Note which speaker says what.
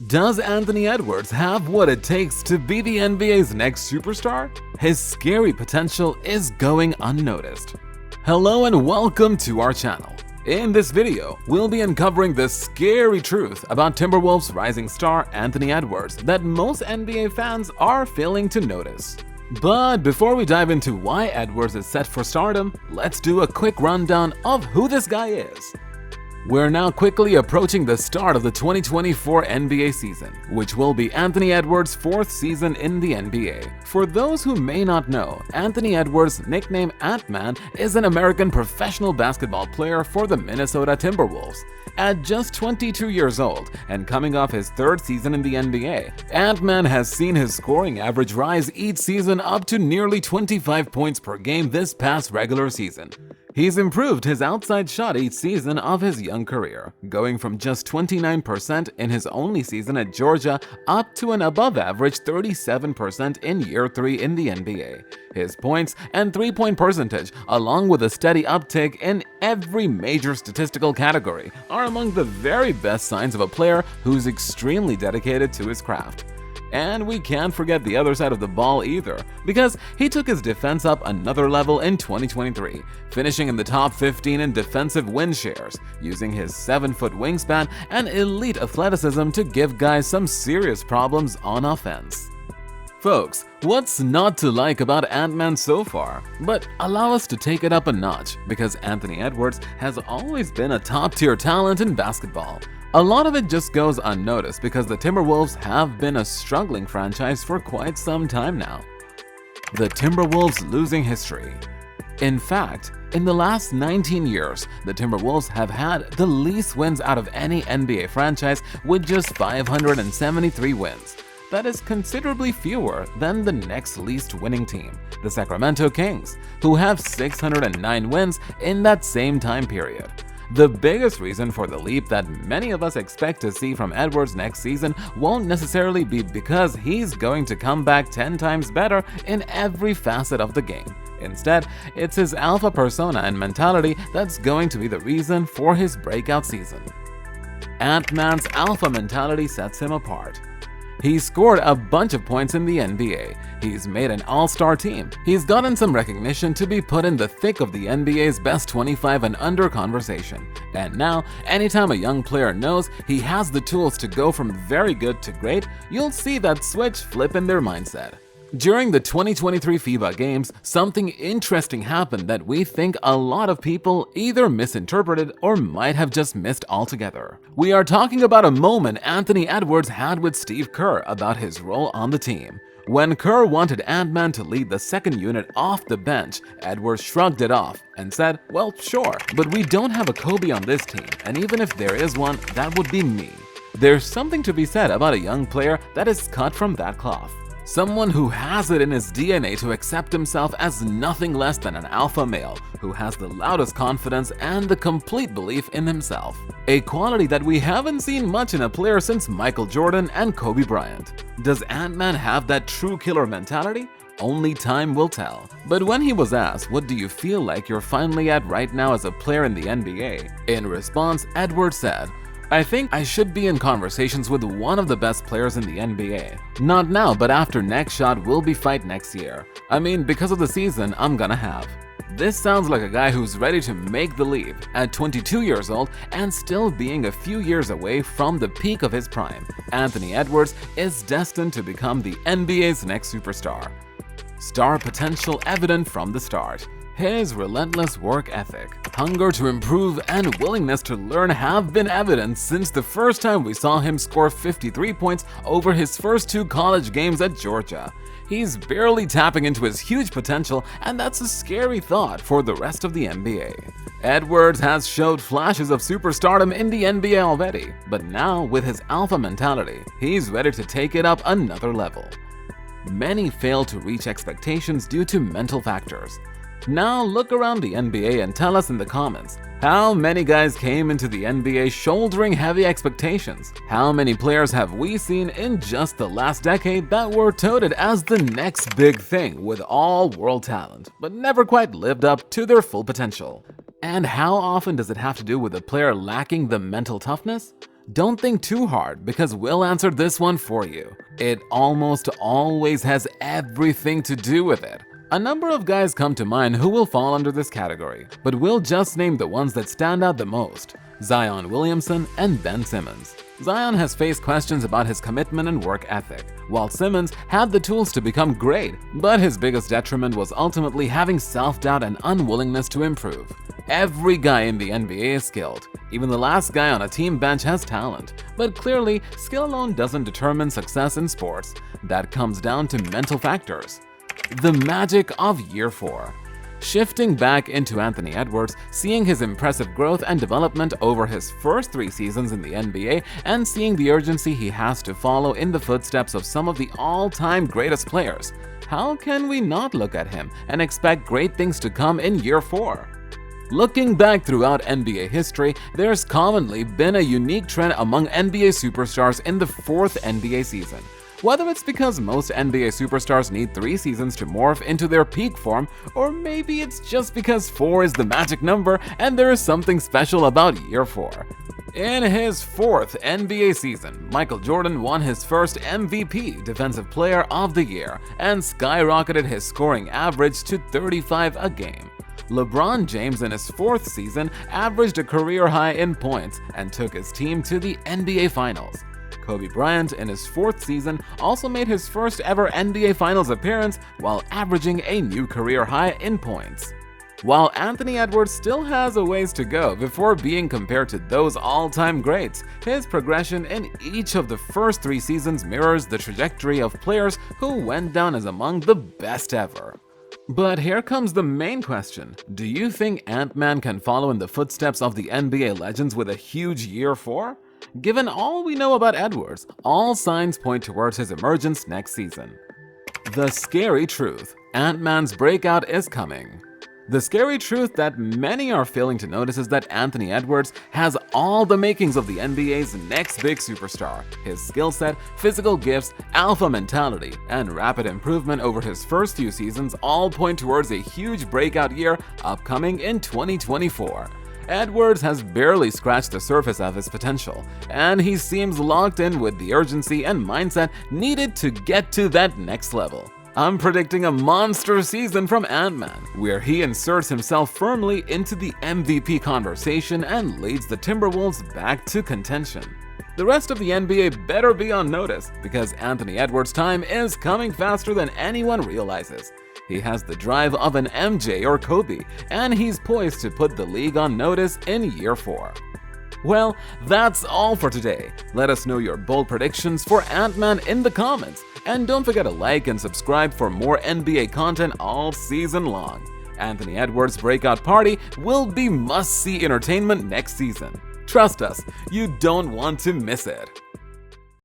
Speaker 1: Does Anthony Edwards have what it takes to be the NBA's next superstar? His scary potential is going unnoticed. Hello and welcome to our channel. In this video, we'll be uncovering the scary truth about Timberwolves rising star Anthony Edwards that most NBA fans are failing to notice. But before we dive into why Edwards is set for stardom, let's do a quick rundown of who this guy is. We're now quickly approaching the start of the 2024 NBA season, which will be Anthony Edwards' fourth season in the NBA. For those who may not know, Anthony Edwards, nicknamed Ant-Man, is an American professional basketball player for the Minnesota Timberwolves. At just 22 years old and coming off his third season in the NBA, Ant-Man has seen his scoring average rise each season up to nearly 25 points per game this past regular season. He's improved his outside shot each season of his young career, going from just 29% in his only season at Georgia up to an above-average 37% in year 3 in the NBA. His points and three-point percentage, along with a steady uptick in every major statistical category, are among the very best signs of a player who's extremely dedicated to his craft. And we can't forget the other side of the ball either, because he took his defense up another level in 2023, finishing in the top 15 in defensive win shares, using his 7-foot wingspan and elite athleticism to give guys some serious problems on offense. Folks, what's not to like about Ant-Man so far? But allow us to take it up a notch, because Anthony Edwards has always been a top-tier talent in basketball. A lot of it just goes unnoticed because the Timberwolves have been a struggling franchise for quite some time now. The Timberwolves' losing history. In fact, in the last 19 years, the Timberwolves have had the least wins out of any NBA franchise with just 573 wins. That is considerably fewer than the next least winning team, the Sacramento Kings, who have 609 wins in that same time period. The biggest reason for the leap that many of us expect to see from Edwards next season won't necessarily be because he's going to come back 10 times better in every facet of the game. Instead, it's his alpha persona and mentality that's going to be the reason for his breakout season. Ant-Man's alpha mentality sets him apart. He's scored a bunch of points in the NBA. He's made an all-star team. He's gotten some recognition to be put in the thick of the NBA's best 25 and under conversation. And now, anytime a young player knows he has the tools to go from very good to great, you'll see that switch flip in their mindset. During the 2023 FIBA Games, something interesting happened that we think a lot of people either misinterpreted or might have just missed altogether. We are talking about a moment Anthony Edwards had with Steve Kerr about his role on the team. When Kerr wanted Ant-Man to lead the second unit off the bench, Edwards shrugged it off and said, "Well, sure, but we don't have a Kobe on this team, and even if there is one, that would be me." There's something to be said about a young player that is cut from that cloth. Someone who has it in his DNA to accept himself as nothing less than an alpha male, who has the loudest confidence and the complete belief in himself. A quality that we haven't seen much in a player since Michael Jordan and Kobe Bryant. Does Ant-Man have that true killer mentality? Only time will tell. But when he was asked, "What do you feel like you're finally at right now as a player in the NBA?" in response, Edwards said, "I think I should be in conversations with one of the best players in the NBA. Not now, but after next shot we'll be fight next year. I mean, because of the season I'm gonna have." This sounds like a guy who's ready to make the leap at 22 years old and still being a few years away from the peak of his prime. Anthony Edwards is destined to become the NBA's next superstar. Star potential evident from the start. His relentless work ethic, hunger to improve, and willingness to learn have been evident since the first time we saw him score 53 points over his first 2 college games at Georgia. He's barely tapping into his huge potential, and that's a scary thought for the rest of the NBA. Edwards has showed flashes of superstardom in the NBA already, but now with his alpha mentality, he's ready to take it up another level. Many fail to reach expectations due to mental factors. Now look around the NBA and tell us in the comments, how many guys came into the NBA shouldering heavy expectations? How many players have we seen in just the last decade that were touted as the next big thing with all world talent, but never quite lived up to their full potential? And how often does it have to do with a player lacking the mental toughness? Don't think too hard because we'll answer this one for you. It almost always has everything to do with it. A number of guys come to mind who will fall under this category, but we'll just name the ones that stand out the most: Zion Williamson and Ben Simmons. Zion has faced questions about his commitment and work ethic, while Simmons had the tools to become great, but his biggest detriment was ultimately having self-doubt and unwillingness to improve. Every guy in the NBA is skilled. Even the last guy on a team bench has talent. But clearly, skill alone doesn't determine success in sports. That comes down to mental factors. The magic of Year 4. Shifting back into Anthony Edwards, seeing his impressive growth and development over his first 3 seasons in the NBA, and seeing the urgency he has to follow in the footsteps of some of the all-time greatest players, how can we not look at him and expect great things to come in Year 4? Looking back throughout NBA history, there's commonly been a unique trend among NBA superstars in the 4th NBA season. Whether it's because most NBA superstars need 3 seasons to morph into their peak form, or maybe it's just because 4 is the magic number and there is something special about Year 4. In his 4th NBA season, Michael Jordan won his first MVP, Defensive Player of the Year, and skyrocketed his scoring average to 35 a game. LeBron James in his 4th season averaged a career high in points and took his team to the NBA Finals. Kobe Bryant in his 4th season also made his first ever NBA Finals appearance while averaging a new career high in points. While Anthony Edwards still has a ways to go before being compared to those all-time greats, his progression in each of the first 3 seasons mirrors the trajectory of players who went down as among the best ever. But here comes the main question. Do you think Ant-Man can follow in the footsteps of the NBA legends with a huge Year 4? Given all we know about Edwards, all signs point towards his emergence next season. The scary truth. Ant-Man's breakout is coming. The scary truth that many are failing to notice is that Anthony Edwards has all the makings of the NBA's next big superstar. His skill set, physical gifts, alpha mentality, and rapid improvement over his first few seasons all point towards a huge breakout year upcoming in 2024. Edwards has barely scratched the surface of his potential, and he seems locked in with the urgency and mindset needed to get to that next level. I'm predicting a monster season from Ant-Man, where he inserts himself firmly into the MVP conversation and leads the Timberwolves back to contention. The rest of the NBA better be on notice, because Anthony Edwards' time is coming faster than anyone realizes. He has the drive of an MJ or Kobe, and he's poised to put the league on notice in Year 4. Well, that's all for today. Let us know your bold predictions for Ant-Man in the comments, and don't forget to like and subscribe for more NBA content all season long. Anthony Edwards' breakout party will be must-see entertainment next season. Trust us, you don't want to miss it.